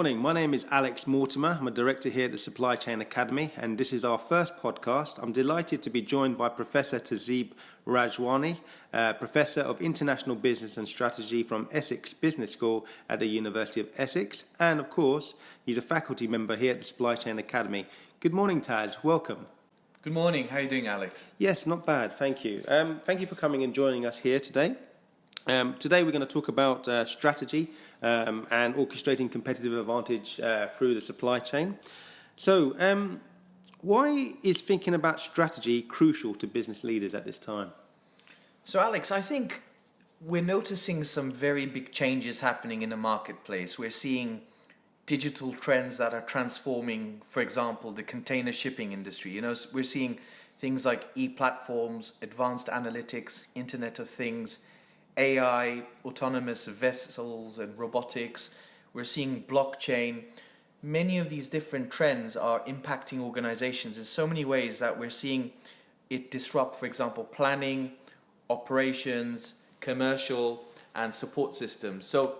morning. My name is Alex Mortimer. I'm a director here at the Supply Chain Academy, and this is our first podcast. I'm delighted to be joined by Professor Tazeeb Rajwani, Professor of International Business and Strategy from Essex Business School at the University of Essex. And of course, he's a faculty member here at the Supply Chain Academy. Good morning, Taj. Welcome. Good morning. How are you doing, Alex? Yes, not bad. Thank you. Thank you for coming and joining us here today. Today we're going to talk about strategy and orchestrating competitive advantage through the supply chain. So, why is thinking about strategy crucial to business leaders at this time? So, Alex, I think we're noticing some very big changes happening in the marketplace. We're seeing digital trends that are transforming, for example, the container shipping industry. We're seeing things like e-platforms, advanced analytics, Internet of Things, AI, autonomous vessels and robotics. We're seeing blockchain. Many of these different trends are impacting organizations in so many ways that we're seeing it disrupt, for example, planning, operations, commercial, and support systems. So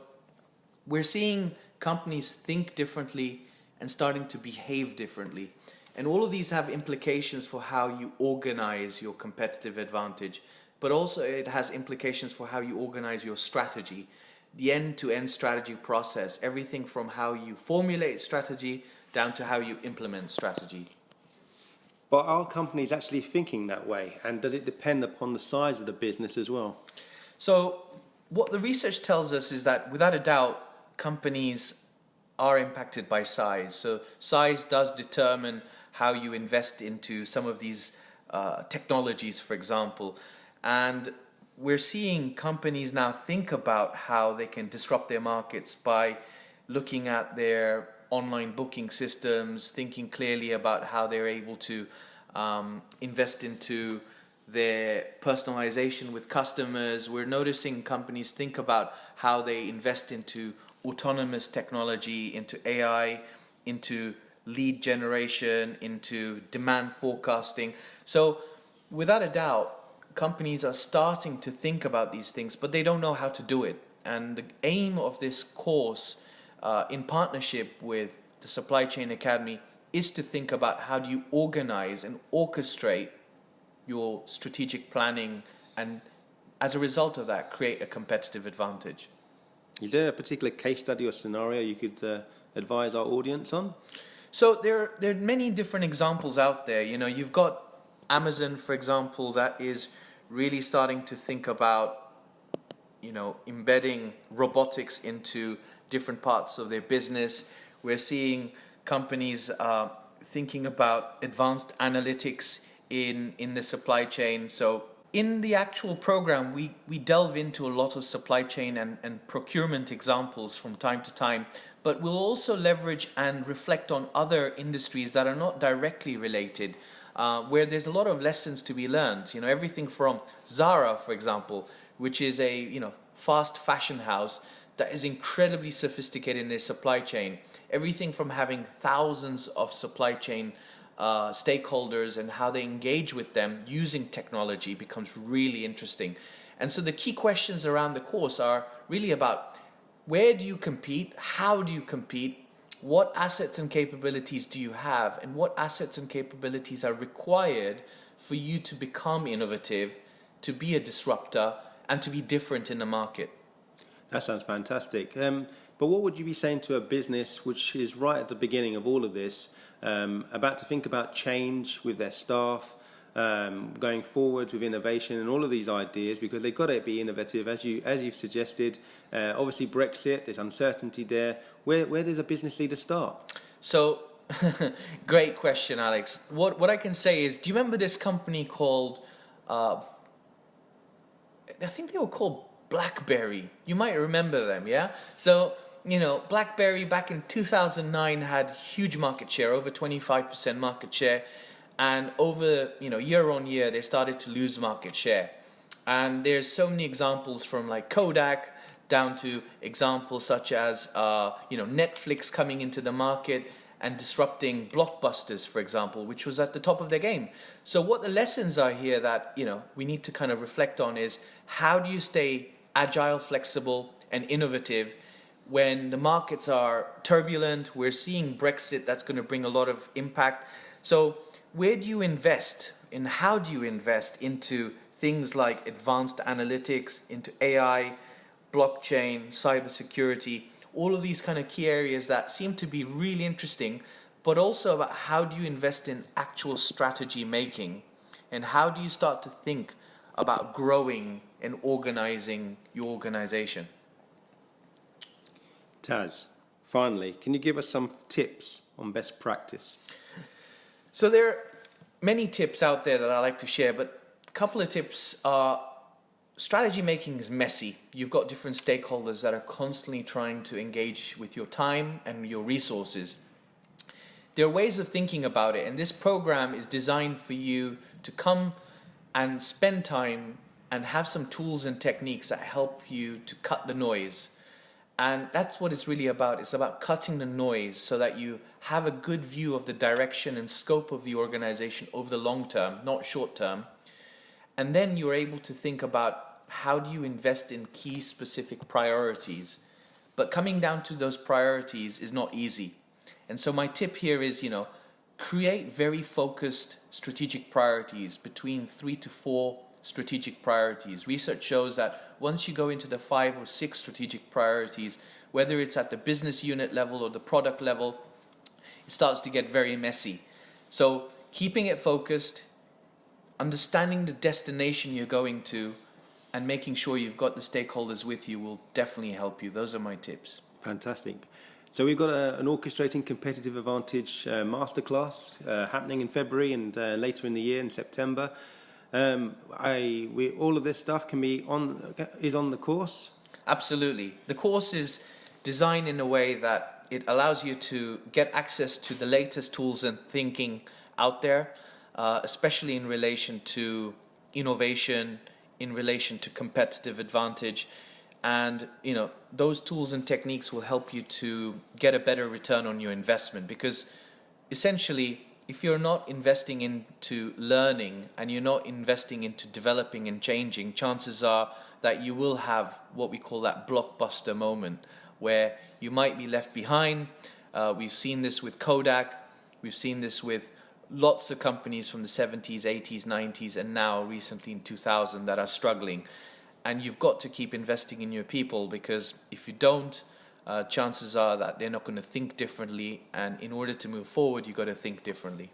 we're seeing companies think differently and starting to behave differently. And all of these have implications for how you organize your competitive advantage. But also it has implications for how you organize your strategy, the end-to-end strategy process, everything from how you formulate strategy down to how you implement strategy. But are companies actually thinking that way? And does it depend upon the size of the business as well? So what the research tells us is that without a doubt, companies are impacted by size. So size does determine how you invest into some of these technologies, for example. And we're seeing companies now think about how they can disrupt their markets by looking at their online booking systems, thinking clearly about how they're able to invest into their personalization with customers. We're noticing companies think about how they invest into autonomous technology, into AI, into lead generation, into demand forecasting. So without a doubt, companies are starting to think about these things, but they don't know how to do it. And the aim of this course, in partnership with the Supply Chain Academy, is to think about how do you organize and orchestrate your strategic planning, and as a result of that, create a competitive advantage. Is there a particular case study or scenario you could advise our audience on? So there are many different examples out there. You've got Amazon, for example, that is really starting to think about, embedding robotics into different parts of their business. We're seeing companies thinking about advanced analytics in the supply chain. So in the actual program, we delve into a lot of supply chain and procurement examples from time to time, but we'll also leverage and reflect on other industries that are not directly related, where there's a lot of lessons to be learned. Everything from Zara, for example, which is a fast fashion house that is incredibly sophisticated in their supply chain. Everything from having thousands of supply chain stakeholders and how they engage with them using technology becomes really interesting. And so the key questions around the course are really about where do you compete, how do you compete, what assets and capabilities do you have, and what assets and capabilities are required for you to become innovative, to be a disruptor, and to be different in the market. That sounds fantastic. But what would you be saying to a business which is right at the beginning of all of this, about to think about change with their staff, going forward with innovation and all of these ideas, because they've got to be innovative, as you've suggested. Obviously Brexit, there's uncertainty there. Where does a business leader start? So, great question, Alex. What I can say is, do you remember this company called, I think they were called BlackBerry? You might remember them, yeah? So, BlackBerry back in 2009 had huge market share, over 25% market share. And over, year on year, they started to lose market share. And there's so many examples from like Kodak down to examples such as, Netflix coming into the market and disrupting Blockbusters, for example, which was at the top of their game. So what the lessons are here that, we need to kind of reflect on is how do you stay agile, flexible, and innovative when the markets are turbulent. We're seeing Brexit, that's going to bring a lot of impact. So where do you invest and how do you invest into things like advanced analytics, into AI, blockchain, cybersecurity, all of these kind of key areas that seem to be really interesting, but also about how do you invest in actual strategy making and how do you start to think about growing and organizing your organization. Taz, finally, can you give us some tips on best practice? So there are many tips out there that I like to share, but a couple of tips are strategy making is messy. You've got different stakeholders that are constantly trying to engage with your time and your resources. There are ways of thinking about it, and this program is designed for you to come and spend time and have some tools and techniques that help you to cut the noise. And that's what it's really about. It's about cutting the noise so that you have a good view of the direction and scope of the organization over the long term, not short term. And then you're able to think about how do you invest in key specific priorities. But coming down to those priorities is not easy. And so my tip here is, create very focused strategic priorities, between 3 to 4 strategic priorities. Research shows that once you go into the 5 or 6 strategic priorities, whether it's at the business unit level or the product level, it starts to get very messy. So keeping it focused, understanding the destination you're going to, and making sure you've got the stakeholders with you will definitely help you. Those are my tips. Fantastic. So we've got an Orchestrating Competitive Advantage masterclass happening in February and later in the year in September. All of this stuff is on the course? Absolutely. The course is designed in a way that it allows you to get access to the latest tools and thinking out there, especially in relation to innovation, in relation to competitive advantage. And, those tools and techniques will help you to get a better return on your investment, because essentially, if you're not investing into learning and you're not investing into developing and changing, chances are that you will have what we call that blockbuster moment where you might be left behind. We've seen this with Kodak. We've seen this with lots of companies from the 70s, 80s, 90s, and now recently in 2000 that are struggling. And you've got to keep investing in your people, because if you don't, chances are that they're not going to think differently, and in order to move forward, you've got to think differently.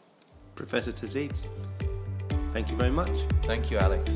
Professor Tazeed, thank you very much. Thank you, Alex.